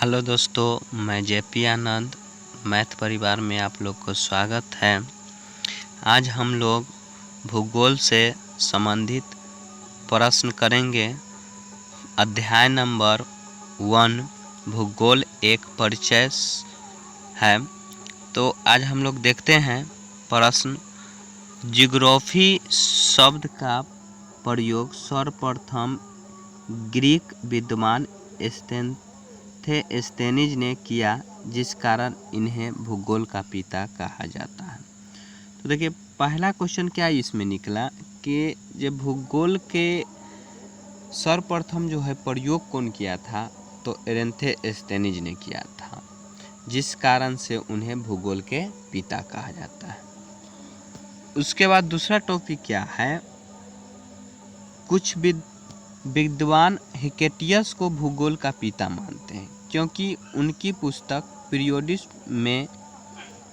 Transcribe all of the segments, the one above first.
Hello दोस्तों, मैं JP आनंद math परिवार में आप लोग को स्वागत है। आज हम लोग भूगोल से संबंधित प्रश्न करेंगे। अध्याय नंबर 1 भूगोल एक परिचय है। तो आज हम लोग देखते हैं प्रश्न। ज्योग्राफी शब्द का प्रयोग सर्वप्रथम ग्रीक विद्वान एस्थेनीज ने किया, जिस कारण इन्हें भूगोल का पिता कहा जाता है। तो देखिए, पहला क्वेश्चन क्या इसमें निकला कि जब भूगोल के सर्वप्रथम जो है प्रयोग कौन किया था, तो एस्थेनीज ने किया था, जिस कारण से उन्हें भूगोल के पिता कहा जाता है। उसके बाद दूसरा टॉपिक क्या है, कुछ विद्वान हिकेटियस को भूगोल का पिता मानते हैं, क्योंकि उनकी पुस्तक पीरियोडिस में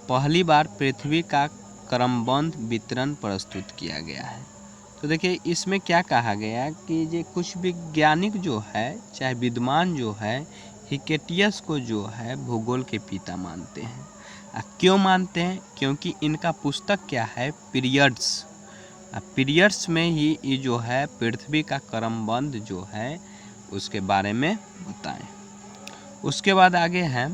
पहली बार पृथ्वी का क्रमबद्ध वितरण प्रस्तुत किया गया है। तो देखिए, इसमें क्या कहा गया कि ये कुछ वैज्ञानिक जो है, चाहे विद्वान जो है, हिकेटियस को जो है भूगोल के पिता मानते हैं। क्यों मानते हैं? क्योंकि इनका पुस्तक क्या है, पीरियड्स में ही ये जो है पृथ्वी का क्रमबद्ध जो है उसके बारे में बताएं। उसके बाद आगे है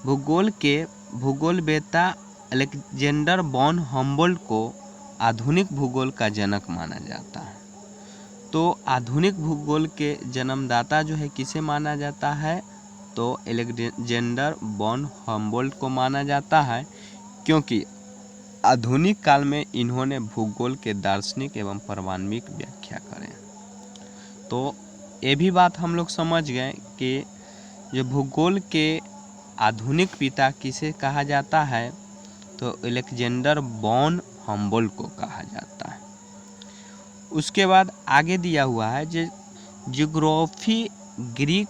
भूगोलवेत्ता अलेक्जेंडर वॉन हम्बोल्ट को आधुनिक भूगोल का जनक माना जाता है। तो आधुनिक भूगोल के जन्मदाता जो है किसे माना जाता है, तो अलेक्जेंडर वॉन हम्बोल्ट को माना जाता है, क्योंकि आधुनिक काल में इन्होंने भूगोल के दार्शनिक एवं प्रामाणिक व्याख्या करें। तो ये भी बात हम लोग समझ गए कि जो भूगोल के आधुनिक पिता किसे कहा जाता है, तो अलेक्जेंडर वॉन हम्बोल्ट को कहा जाता है। उसके बाद आगे दिया हुआ है जो ज्योग्राफी ग्रीक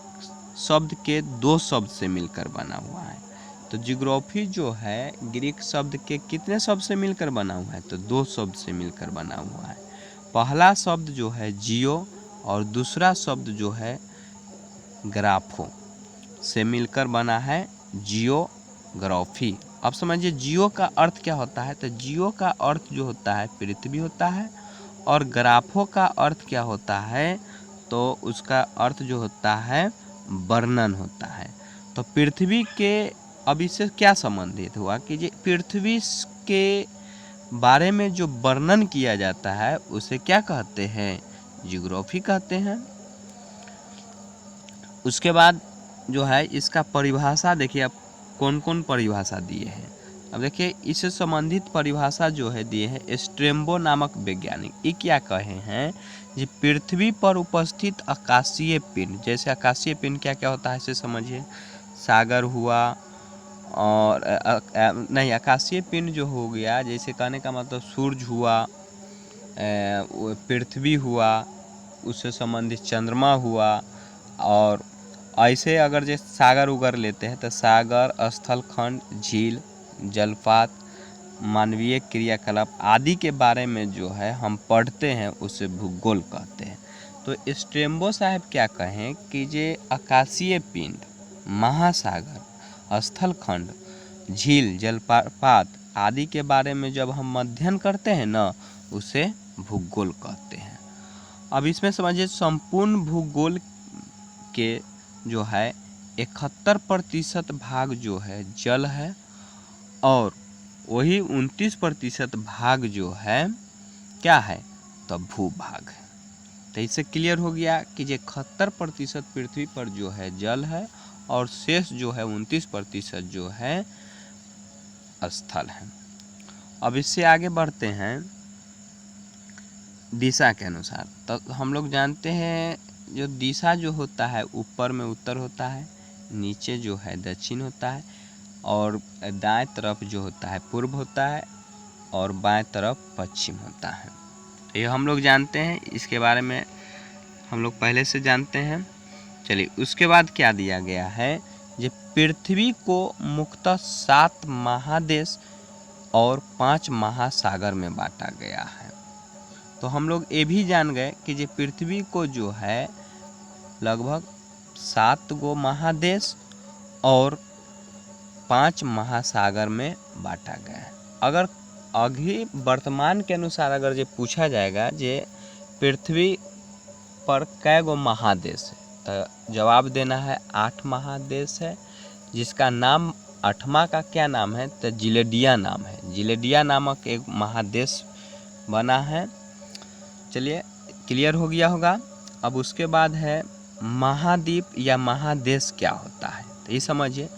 शब्द के दो शब्द से मिलकर बना हुआ है। तो ज्योग्राफी जो है ग्रीक शब्द के कितने शब्द से मिलकर बना हुआ है, तो दो शब्द से मिलकर बना हुआ है। पहला शब्द जो है जियो और दूसरा शब्द जो है ग्राफो से मिलकर बना है जियोग्राफी। अब समझिए जियो का अर्थ क्या होता है, तो जियो का अर्थ जो होता है पृथ्वी होता है, और ग्राफो का अर्थ क्या होता है, तो उसका अर्थ जो होता है वर्णन होता है। तो पृथ्वी के अब इससे क्या संबंधित हुआ कि ये पृथ्वी के बारे में जो वर्णन किया जाता है उसे क्या कहते हैं, ज्योग्राफी कहते हैं। उसके बाद जो है इसका परिभाषा देखिए, अब कौन कौन परिभाषा दिए हैं। अब देखिए, इससे संबंधित परिभाषा जो है दिए हैं स्ट्रेम्बो नामक वैज्ञानिक। ये क्या कहे हैं, कि पृथ्वी पर उपस्थित आकाशीय पिंड, जैसे आकाशीय पिंड क्या क्या होता है इसे समझिए, सागर हुआ, और नहीं, आकाशीय पिंड जो हो गया, जैसे कहने का मतलब सूरज हुआ, पृथ्वी हुआ, उससे संबंधित चंद्रमा हुआ, और ऐसे अगर जैसे सागर उगर लेते हैं तो सागर, स्थलखंड, झील, जलपात, मानवीय क्रियाकलाप आदि के बारे में जो है हम पढ़ते हैं उसे भूगोल कहते हैं। तो स्ट्रेम्बो साहब क्या कहें कि जे आकाशीय पिंड, महासागर, स्थलखंड, झील, जलपात आदि के बारे में जब हम अध्ययन करते हैं ना, उसे भूगोल कहते हैं। अब इसमें समझिए, संपूर्ण भूगोल के जो है 71% भाग जो है जल है, और वही 29% भाग जो है क्या है, तो भूभाग है। तो इससे क्लियर हो गया कि जो 71% पृथ्वी पर जो है जल है, और शेष जो है 29% जो है स्थल है। अब इससे आगे बढ़ते हैं दिशा के अनुसार। तो हम लोग जानते हैं जो दिशा जो होता है, ऊपर में उत्तर होता है, नीचे जो है दक्षिण होता है, और दाएं तरफ जो होता है पूर्व होता है, और बाएं तरफ पश्चिम होता है। तो ये हम लोग जानते हैं, इसके बारे में हम लोग पहले से जानते हैं। चलिए, उसके बाद क्या दिया गया है, जो पृथ्वी को मुख्यतः 7 महादेश और 5 महासागर में बांटा गया है। तो हम लोग ये भी जान गए कि जो पृथ्वी को जो है लगभग 7 गो महादेश और 5 महासागर में बांटा गया है। अगर अभी वर्तमान के अनुसार अगर ये पूछा जाएगा जे पृथ्वी पर कै गो महादेश है, तो जवाब देना है 8 महादेश है, जिसका नाम 8वां का क्या नाम है, तो जिलेडिया नाम है। जिलेडिया नामक एक महादेश बना है। चलिए, क्लियर हो गया होगा। अब उसके बाद है महाद्वीप या महादेश क्या होता है, तो ये समझिए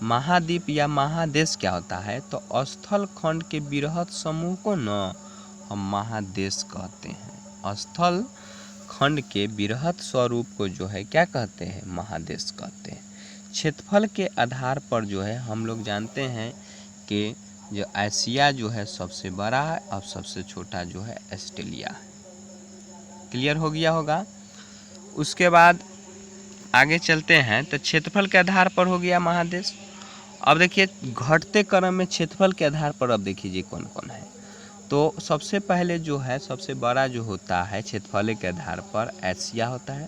महाद्वीप या महादेश क्या होता है। तो स्थल खंड के बृहत समूह को न हम महादेश कहते हैं। स्थल खंड के बृहत स्वरूप को जो है क्या कहते हैं, महादेश कहते हैं। क्षेत्रफल के आधार पर जो है हम लोग जानते हैं कि जो एशिया जो है सबसे बड़ा है और सबसे छोटा जो है ऑस्ट्रेलिया है। क्लियर हो गया होगा। उसके बाद आगे चलते हैं, तो क्षेत्रफल के आधार पर हो गया महादेश। अब देखिए घटते क्रम में क्षेत्रफल के आधार पर अब देखिए कौन कौन है। तो सबसे पहले जो है सबसे बड़ा जो होता है क्षेत्रफल के आधार पर एशिया होता है,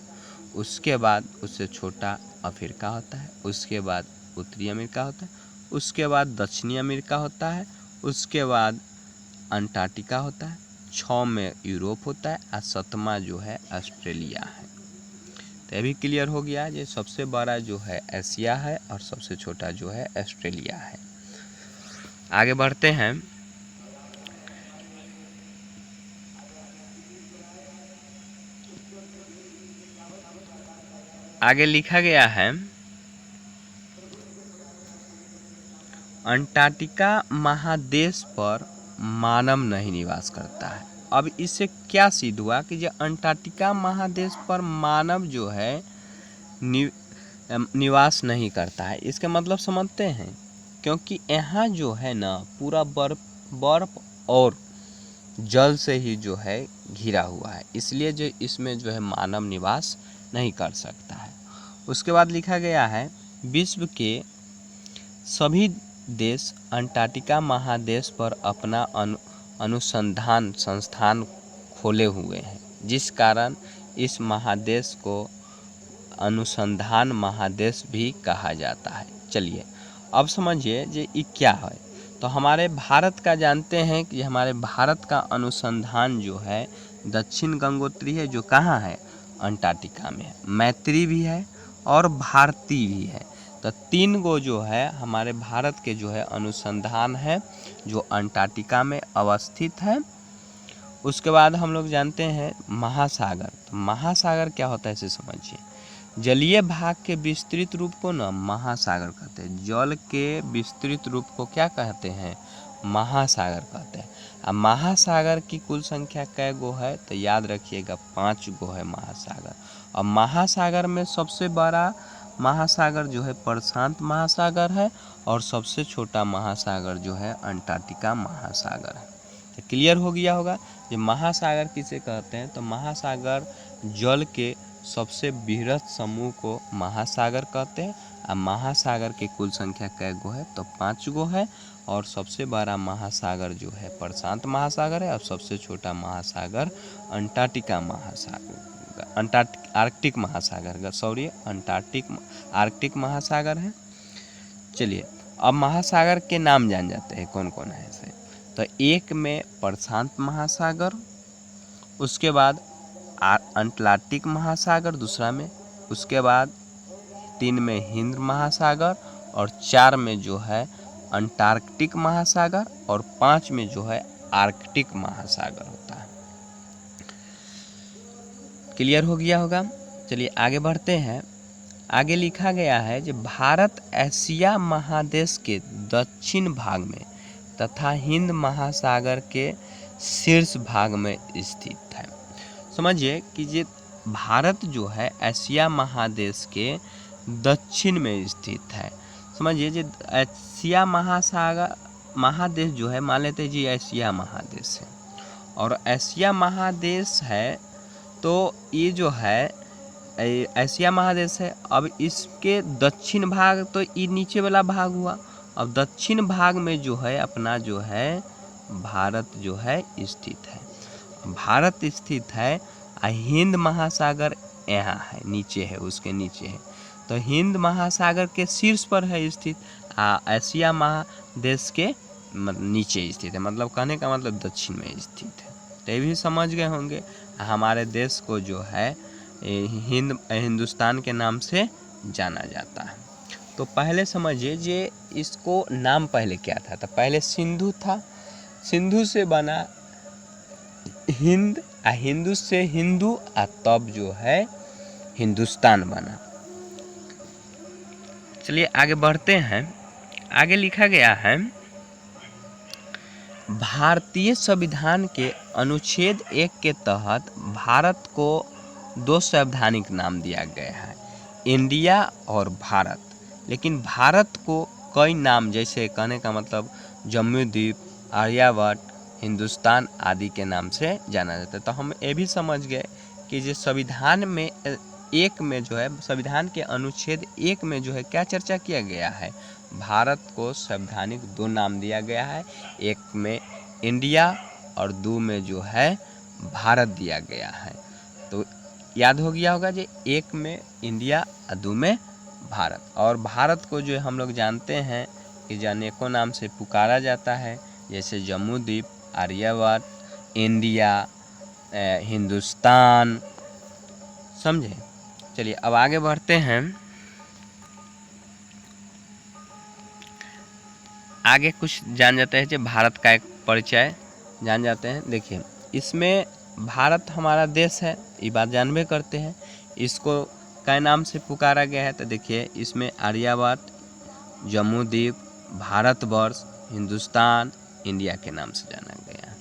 उसके बाद उससे छोटा अफ्रीका होता है, उसके बाद उत्तरी अमेरिका होता है, उसके बाद दक्षिणी अमेरिका होता है, उसके बाद अंटार्कटिका होता है, 6 में यूरोप होता है और 7वां जो है ऑस्ट्रेलिया है। तो ये भी क्लियर हो गया। ये सबसे बड़ा जो है एशिया है और सबसे छोटा जो है ऑस्ट्रेलिया है। आगे बढ़ते हैं। आगे लिखा गया है अंटार्कटिका महादेश पर मानव नहीं निवास करता है। अब इससे क्या सिद्ध हुआ कि जो अंटार्कटिका महादेश पर मानव जो है निवास नहीं करता है। इसका मतलब समझते हैं, क्योंकि यहाँ जो है ना पूरा बर्फ और जल से ही जो है घिरा हुआ है, इसलिए जो इसमें जो है मानव निवास नहीं कर सकता है। उसके बाद लिखा गया है विश्व के सभी देश अंटार्कटिका महादेश पर अपना अनुसंधान संस्थान खोले हुए हैं, जिस कारण इस महादेश को अनुसंधान महादेश भी कहा जाता है। चलिए अब समझिए जे ये क्या है। तो हमारे भारत का जानते हैं कि हमारे भारत का अनुसंधान जो है दक्षिण गंगोत्री है, जो कहाँ है, अंटार्कटिका में है। मैत्री भी है और भारती भी है। तो 3 गो जो है हमारे भारत के जो है अनुसंधान है जो अंटार्कटिका में अवस्थित है। उसके बाद हम लोग जानते हैं महासागर। तो महासागर क्या होता है इसे समझिए। जलीय भाग के विस्तृत रूप को ना महासागर कहते हैं। जल के विस्तृत रूप को क्या कहते हैं, महासागर कहते हैं। अब महासागर की कुल संख्या कै गो है, तो याद रखिएगा 5 गो है महासागर। अब महासागर में सबसे बड़ा महासागर जो है प्रशांत महासागर है और सबसे छोटा महासागर जो है अंटार्कटिका महासागर है। तो क्लियर हो गया होगा। ये महासागर किसे कहते हैं, तो महासागर जल के सबसे बृहत समूह को महासागर कहते हैं। और महासागर की कुल संख्या कै गो है, तो 5 गो है। और सबसे बड़ा महासागर जो है प्रशांत महासागर है और सबसे छोटा महासागर अंटार्कटिका महासागर आर्कटिक महासागर आर्कटिक महासागर है। चलिए अब महासागर के नाम जान जाते हैं कौन कौन है ऐसे। तो 1 में प्रशांत महासागर, उसके बाद अटलांटिक महासागर दूसरा में, उसके बाद 3 में हिंद महासागर और 4 में जो है अंटार्कटिक महासागर और 5 में जो है आर्कटिक महासागर होता है। क्लियर हो गया होगा। चलिए आगे बढ़ते हैं। आगे लिखा गया है कि भारत एशिया महादेश के दक्षिण भाग में तथा हिंद महासागर के शीर्ष भाग में स्थित है। समझिए कि ये भारत जो है एशिया महादेश के दक्षिण में स्थित है। समझिए जो एशिया महादेश जो है, मान लेते हैं जी एशिया महादेश है और एशिया महादेश है, तो ये जो है एशिया महादेश है। अब इसके दक्षिण भाग, तो ये नीचे वाला भाग हुआ। अब दक्षिण भाग में जो है अपना जो है भारत जो है स्थित है। भारत स्थित है। हिंद महासागर यहाँ है, नीचे है, उसके नीचे है। तो हिंद महासागर के शीर्ष पर है स्थित, एशिया महादेश के नीचे स्थित है, मतलब कहने का मतलब दक्षिण में स्थित है। तो ये भी समझ गए होंगे। हमारे देश को जो है हिंदुस्तान के नाम से जाना जाता है। तो पहले समझिए जे इसको नाम पहले क्या था, तो पहले सिंधु था, सिंधु से बना हिंद, हिंदू से हिंदू, तब जो है हिंदुस्तान बना। चलिए आगे बढ़ते हैं। आगे लिखा गया है भारतीय संविधान के अनुच्छेद 1 के तहत भारत को 2 संवैधानिक नाम दिया गया है, इंडिया और भारत। लेकिन भारत को कई नाम, जैसे कहने का मतलब जम्मू द्वीप, आर्यावर्त, हिंदुस्तान आदि के नाम से जाना जाता है। तो हम ये भी समझ गए कि जो संविधान में एक में जो है, संविधान के अनुच्छेद 1 में जो है क्या चर्चा किया गया है, भारत को संवैधानिक 2 नाम दिया गया है, एक में इंडिया और 2 में जो है भारत दिया गया है। तो याद हो गया होगा, जो 1 में इंडिया और 2 में भारत। और भारत को जो हम लोग जानते हैं कि अनेकों नाम से पुकारा जाता है, जैसे जम्मू द्वीप, आर्यावर्त, इंडिया, हिंदुस्तान, समझे। चलिए अब आगे बढ़ते हैं। आगे कुछ जान जाते हैं, जो भारत का एक परिचय जान जाते हैं। देखिए इसमें भारत हमारा देश है, ये बात जानबे करते हैं। इसको कई नाम से पुकारा गया है, तो देखिए इसमें आर्यावर्त, जम्मू द्वीप, भारतवर्ष, हिंदुस्तान, इंडिया के नाम से जाना गया है।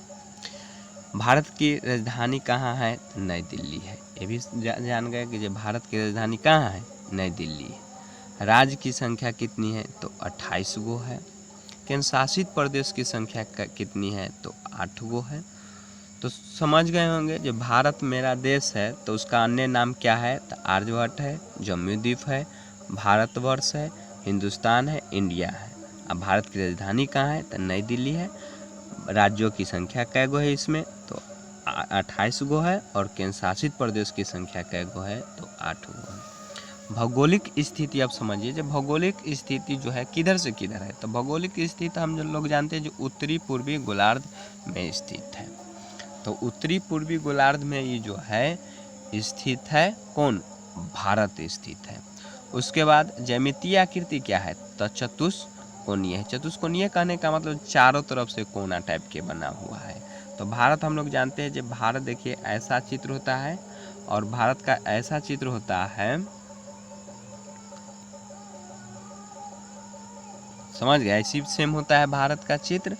भारत की राजधानी कहाँ है, तो नई दिल्ली है। ये भी जान गए कि जो भारत की राजधानी कहाँ है, नई दिल्ली है। राज्य की संख्या कितनी है, तो 28 गो है। केंद्र शासित प्रदेश की संख्या कितनी है, तो 8 गो है। तो समझ गए होंगे, जो भारत मेरा देश है तो उसका अन्य नाम क्या है, तो आर्यभट्ट है, जम्मू द्वीप है, भारतवर्ष है, हिंदुस्तान है, इंडिया है। अब भारत की राजधानी कहाँ है, तो नई दिल्ली है। राज्यों की संख्या कै गो है इसमें, तो 28 गो है। और केंद्र शासित प्रदेश की संख्या कै गो है, तो 8 गो है। भौगोलिक स्थिति अब समझिए, जब भौगोलिक स्थिति जो है किधर से किधर है, तो भौगोलिक स्थिति हम लोग जानते हैं जो उत्तरी पूर्वी गोलार्ध में स्थित है। तो उत्तरी पूर्वी गोलार्ध में ये जो है स्थित है, कौन, भारत स्थित है। उसके बाद ज्यामितीय आकृति क्या है, तो चतुष्कोणीय है। चतुष्कोणीय कहने का मतलब चारों तरफ से कोना टाइप के बना हुआ है। तो भारत हम लोग जानते हैं, जब भारत देखिए ऐसा चित्र होता है, और भारत का ऐसा चित्र होता है, समझ गए, ऐसी सेम होता है भारत का चित्र।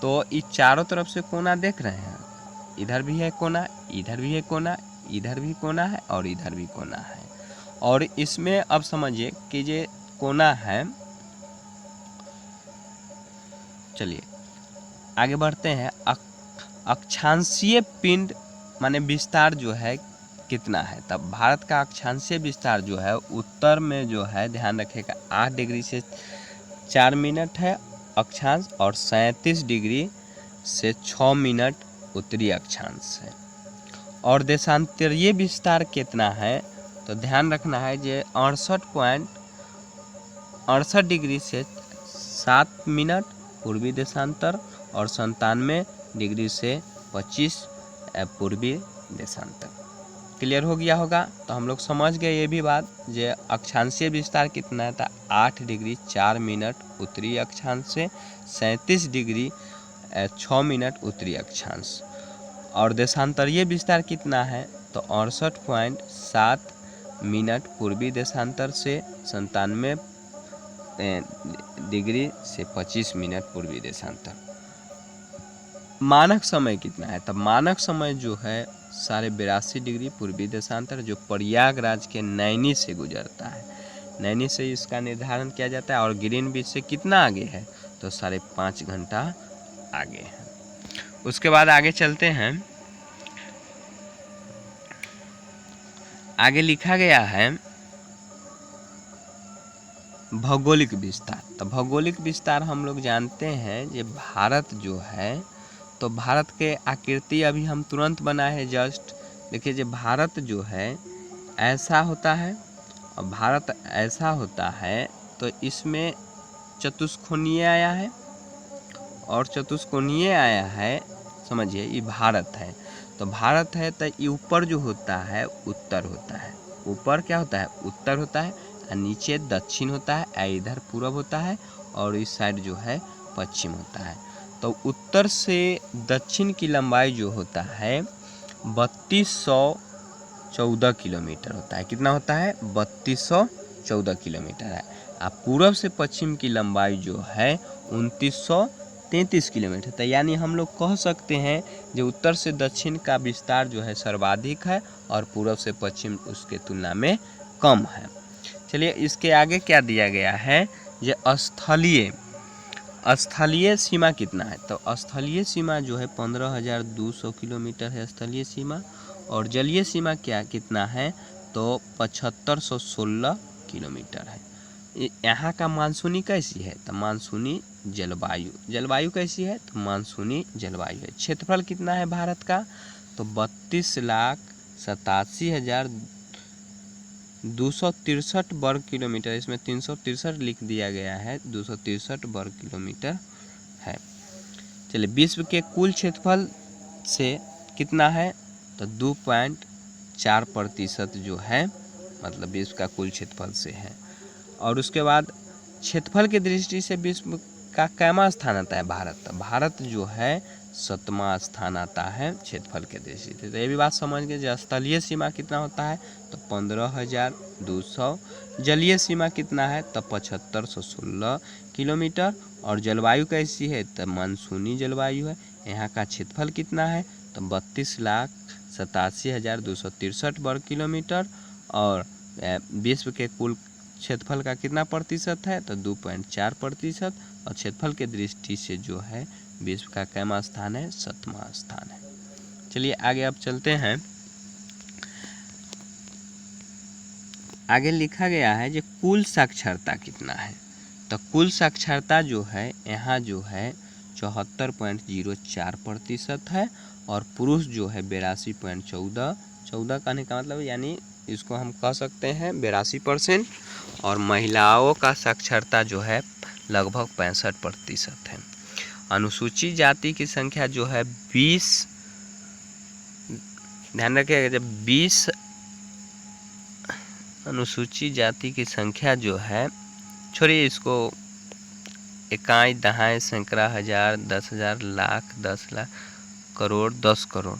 तो ये चारों तरफ से कोना देख रहे हैं, इधर भी है कोना, इधर भी है कोना, इधर भी कोना है, और इधर भी कोना है। और इसमें अब समझिए कि ये कोना है। चलिए आगे बढ़ते हैं। अक्षांशीय पिंड माने विस्तार जो है कितना है, तब भारत का अक्षांशीय विस्तार जो है उत्तर में जो है, ध्यान रखिएगा, 8 डिग्री से 4 मिनट है अक्षांश, और 37 डिग्री से 6 मिनट उत्तरी अक्षांश है। और देशांतरीय विस्तार कितना है, तो ध्यान रखना है, ये 68.68 डिग्री से 7 मिनट पूर्वी देशांतर, और 97 डिग्री से 25 पूर्वी देशांतर। क्लियर हो गया होगा। तो हम लोग समझ गए ये भी बात, जे अक्षांशीय विस्तार कितना है, था 8 डिग्री 4 मिनट उत्तरी अक्षांश से, 37 डिग्री 6 मिनट उत्तरी अक्षांश। और देशांतरीय विस्तार कितना है, तो 68.7 मिनट पूर्वी देशांतर से, 97 डिग्री से 25 मिनट पूर्वी देशांतर। मानक समय कितना है, तब मानक समय जो है 82.5 डिग्री पूर्वी देशांतर, जो प्रयागराज के नैनी से गुजरता है। नैनी से इसका निर्धारण किया जाता है। और ग्रीनविच से कितना आगे है, तो 5.5 घंटा आगे है। उसके बाद आगे चलते हैं। आगे लिखा गया है भौगोलिक विस्तार। तो भौगोलिक विस्तार हम लोग जानते हैं, ये भारत जो है, तो भारत के आकृति अभी हम तुरंत बनाए हैं जस्ट। देखिए जो भारत जो है ऐसा होता है और भारत ऐसा होता है, तो इसमें चतुष्कोणीय आया है और चतुष्कोणीय आया है, समझिए ये भारत है। तो भारत है तो ये ऊपर जो होता है उत्तर होता है, ऊपर क्या होता है उत्तर होता है, और नीचे दक्षिण होता है, इधर पूरब होता है और इस साइड जो है पश्चिम होता है। तो उत्तर से दक्षिण की लंबाई जो होता है 3214 किलोमीटर होता है। कितना होता है 3214 किलोमीटर है। अब पूरब से पश्चिम की लंबाई जो है 2933 किलोमीटर। तो यानी हम लोग कह सकते हैं जो उत्तर से दक्षिण का विस्तार जो है सर्वाधिक है और पूरब से पश्चिम उसके तुलना में कम है। चलिए इसके आगे क्या दिया गया है, ये स्थलीय सीमा कितना है। तो स्थलीय सीमा जो है 15,200 किलोमीटर है स्थलीय सीमा, और जलीय सीमा कितना है तो 7516 किलोमीटर है। यहाँ का मानसूनी कैसी है, तो मानसूनी जलवायु कैसी है, तो मानसूनी जलवायु है। क्षेत्रफल कितना है भारत का, तो 32,87,263 वर्ग किलोमीटर। इसमें 363 लिख दिया गया है, 263 वर्ग किलोमीटर है। चलिए विश्व के कुल क्षेत्रफल से कितना है, तो 2.4% जो है, मतलब विश्व का कुल क्षेत्रफल से है। और उसके बाद क्षेत्रफल की दृष्टि से विश्व का कैमा स्थान आता है भारत, तो भारत जो है 7वां स्थान आता है क्षेत्रफल के दृष्टि से। तो ये भी बात समझ गए। जो स्थलीय सीमा कितना होता है तो 15,200, जलीय सीमा कितना है तो 7516 किलोमीटर, और जलवायु कैसी है तो मानसूनी जलवायु है। यहाँ का क्षेत्रफल कितना है तो 32,87,263 वर्ग किलोमीटर, और विश्व के कुल क्षेत्रफल का कितना प्रतिशत है तो 2.4%, और क्षेत्रफल के दृष्टि से जो है विश्व का कैमा स्थान है 7वां स्थान है। चलिए आगे अब चलते हैं। आगे लिखा गया है जो कुल साक्षरता कितना है, तो कुल साक्षरता जो है यहाँ जो है 74.04% है, और पुरुष जो है 82.14 कहने का मतलब यानी इसको हम कह सकते हैं 82%, और महिलाओं का साक्षरता जो है लगभग 65% है। अनुसूचित जाति की संख्या जो है 20, ध्यान रखिएगा जब 20 अनुसूचित जाति की संख्या जो है, छोड़िए इसको इकाई दहाई सैकड़ा हजार 10,000 लाख 10 लाख करोड़ 10 करोड़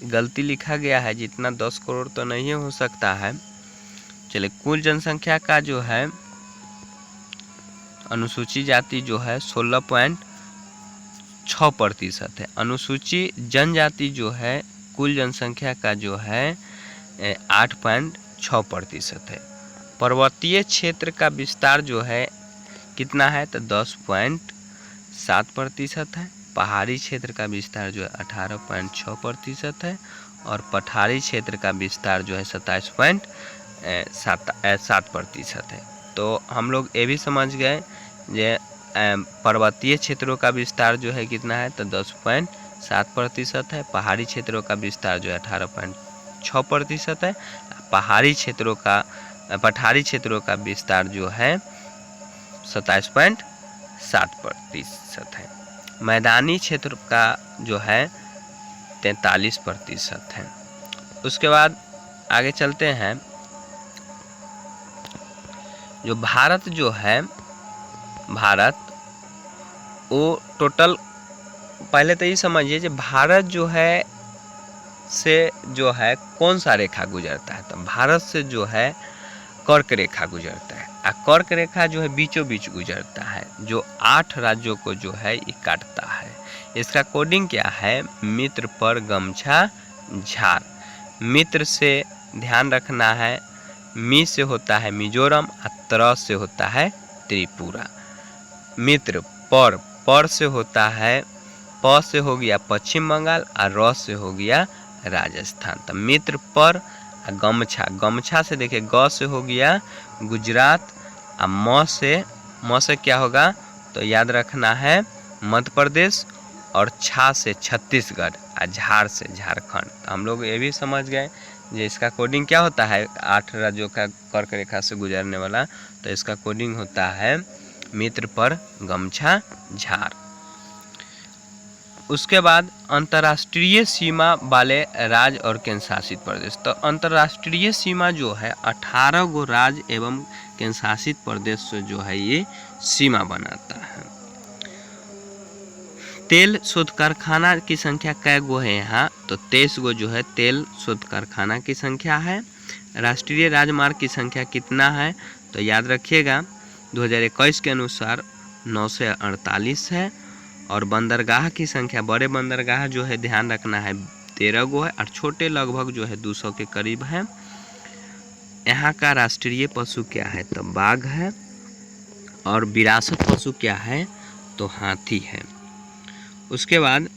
गलती लिखा गया है, जितना 10 करोड़ तो नहीं हो सकता है। चलिए कुल जनसंख्या का जो है अनुसूचित जाति जो है 16.6% है। अनुसूचित जनजाति जो है कुल जनसंख्या का जो है 8.6% है। पर्वतीय क्षेत्र का विस्तार जो है कितना है तो 10.7% है। पहाड़ी क्षेत्र का विस्तार जो है 18.6% है, और पठारी क्षेत्र का विस्तार जो है 27.7% है। तो हम लोग ये भी समझ गए ये पर्वतीय क्षेत्रों का विस्तार जो है कितना है तो 10.7% है। पहाड़ी क्षेत्रों का विस्तार जो है 18.6% है। पठारी क्षेत्रों का विस्तार जो है 27.7% है। मैदानी क्षेत्र का जो है 43% है। उसके बाद आगे चलते हैं। जो भारत जो है, भारत वो टोटल पहले तो ये समझिए कि भारत जो है से जो है कौन सा रेखा गुजरता है, तो भारत से जो है कर्क रेखा गुजरता है, और कर्क रेखा जो है बीचों बीच गुजरता है, जो 8 राज्यों को जो है ये काटता है। इसका कोडिंग क्या है, मित्र पर गमछा झार। मित्र से ध्यान रखना है, मी से होता है मिजोरम, और त्र से होता है त्रिपुरा। मित्र पर से होता है, प से हो गया पश्चिम बंगाल, और र से हो गया राजस्थान। तो मित्र पर गमछा से देखिए ग से हो गया गुजरात, और म से क्या होगा तो याद रखना है मध्य प्रदेश, और छा से छत्तीसगढ़, और झार से झारखंड। तो हम लोग ये भी समझ गए ये इसका कोडिंग क्या होता है, 8 राज्यों का कर्क रेखा से गुजरने वाला, तो इसका कोडिंग होता है मित्र पर गमछा झार। उसके बाद अंतर्राष्ट्रीय सीमा वाले राज्य और केंद्र शासित प्रदेश। तो अंतर्राष्ट्रीय सीमा जो है 18 गो राज्य एवं केंद्र शासित प्रदेश से जो है ये सीमा बनाता है। तेल शोध कारखाना की संख्या कै गो है यहाँ, तो 23 गो जो है तेल शोध कारखाना की संख्या है। राष्ट्रीय राजमार्ग की संख्या कितना है, तो याद रखिएगा 2021 के अनुसार 948 है। और बंदरगाह की संख्या, बड़े बंदरगाह जो है ध्यान रखना है 13 गो है, और छोटे लगभग जो है 200 के करीब है। यहाँ का राष्ट्रीय पशु क्या है, तो बाघ है। और विरासत पशु क्या है, तो हाथी है। उसके बाद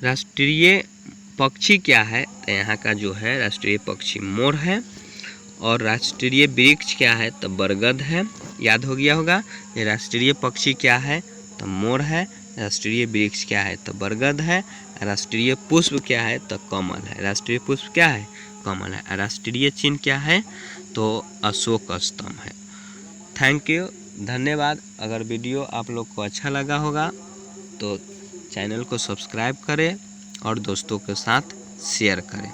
राष्ट्रीय पक्षी क्या है, तो यहाँ का जो है राष्ट्रीय पक्षी मोर है। और राष्ट्रीय वृक्ष क्या है, तो बरगद है। याद हो गया होगा। ये राष्ट्रीय पक्षी क्या है, तो मोर है। राष्ट्रीय वृक्ष क्या है, तो बरगद है। राष्ट्रीय पुष्प क्या है, तो कमल है। राष्ट्रीय पुष्प क्या है, कमल है। राष्ट्रीय चिन्ह क्या है, तो अशोक स्तंभ है। थैंक यू, धन्यवाद। अगर वीडियो आप लोग को अच्छा लगा होगा तो चैनल को सब्सक्राइब करें और दोस्तों के साथ शेयर करें।